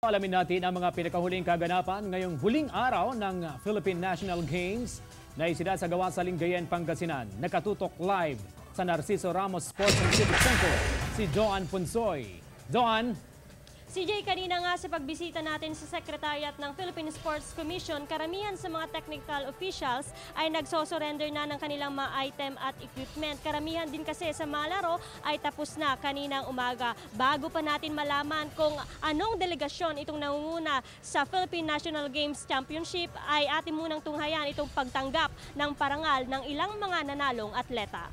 Alamin natin ang mga pinakahuling kaganapan ngayong huling araw ng Philippine National Games na isinasagawa sa Lingayen, Pangasinan. Nakatutok live sa Narciso Ramos Sports and Civic Center si Joan Punsoy. Joan? CJ, kanina nga sa pagbisita natin sa Secretariat ng Philippine Sports Commission, karamihan sa mga technical officials ay nagsosurrender na ng kanilang mga item at equipment. Karamihan din kasi sa mga laro ay tapos na kaninang umaga. Bago pa natin malaman kung anong delegasyon itong nangunguna sa Philippine National Games Championship, ay atin munang tunghayan itong pagtanggap ng parangal ng ilang mga nanalong atleta.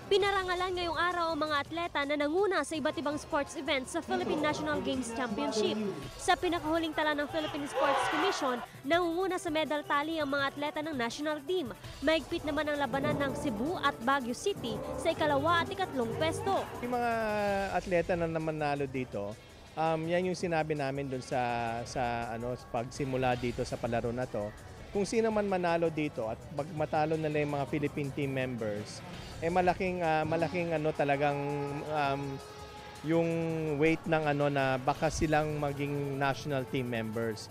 Pinarangalan ngayong araw ang mga atleta na nanguna sa iba't ibang sports events sa Philippine National Games Championship. Sa pinakahuling tala ng Philippine Sports Commission, nangunguna sa medal tally ang mga atleta ng national team. Maigpit naman ang labanan ng Cebu at Baguio City sa ikalawa at ikatlong pwesto. Yung mga atleta na namanalo dito, yan yung sinabi namin dun sa pagsimula dito sa palaro na to. Kung sino man manalo dito at matalo nila yung mga Philippine team members, malaking talagang yung weight ng na baka silang maging national team members.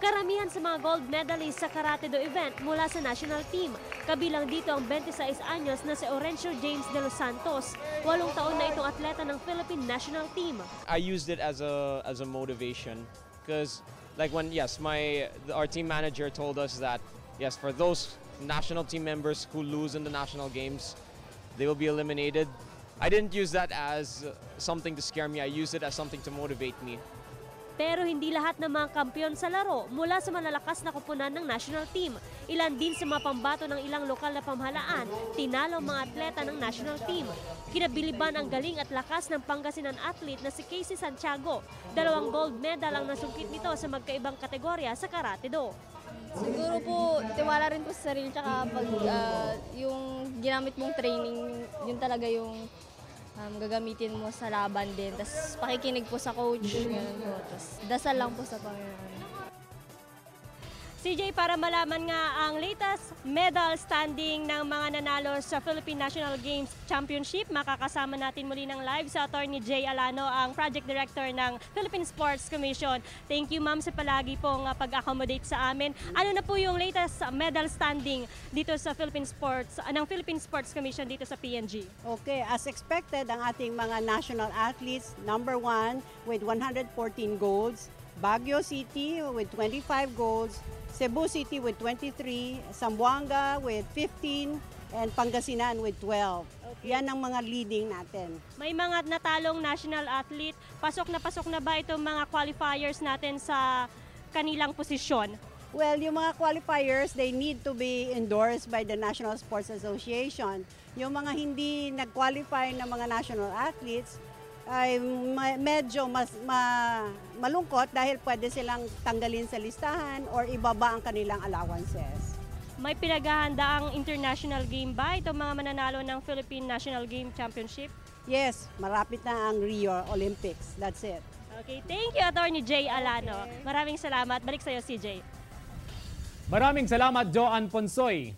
Karamihan sa mga gold medalists sa Karate Do event mula sa national team. Kabilang dito ang 26 anyos na si Orencio James de los Santos. 8 taon na itong atleta ng Philippine national team. I used it as a motivation because our team manager told us that yes, for those national team members who lose in the national games, they will be eliminated. I didn't use that as something to scare me. I used it as something to motivate me. Pero hindi lahat ng mga kampiyon sa laro mula sa malalakas na koponan ng national team. Ilan din sa mga pambato ng ilang lokal na pamahalaan, tinalo ang mga atleta ng national team. Kinabiliban ang galing at lakas ng Pangasinan athlete na si Casey Santiago. 2 gold medal ang nasungkit nito sa magkaibang kategorya sa Karate Do. Siguro po, tiwala rin po sa sarili, tsaka pag yung ginamit mong training, yun talaga yung gagamitin mo sa laban din. Tapos pakikinig po sa coach, ganun po. Tapos dasal lang po sa Panginoon. CJ, para malaman nga ang latest medal standing ng mga nanalo sa Philippine National Games Championship, makakasama natin muli ng live sa Attorney Jay Alano, ang Project Director ng Philippine Sports Commission. Thank you, ma'am, sa palagi pong pag-accommodate sa amin. Ano na po yung latest medal standing dito sa Philippine Sports Commission dito sa PNG? Okay, as expected, ang ating mga national athletes, number 1 with 114 golds, Baguio City with 25 golds, Cebu City with 23, Zamboanga with 15, and Pangasinan with 12. Okay. Yan ang mga leading natin. May mga natalong national athlete. Pasok na ba itong mga qualifiers natin sa kanilang posisyon? Well, yung mga qualifiers, they need to be endorsed by the National Sports Association. Yung mga hindi nag-qualify na mga national athletes, ay medyo malungkot dahil pwede silang tanggalin sa listahan or ibaba ang kanilang allowances. May pinaghahandaang international game ba itong mga mananalo ng Philippine National Game Championship? Yes, marapit na ang Rio Olympics. That's it. Okay, thank you, Attorney Jay Alano. Maraming salamat. Balik sa'yo, CJ. Maraming salamat, Joan Punsoy.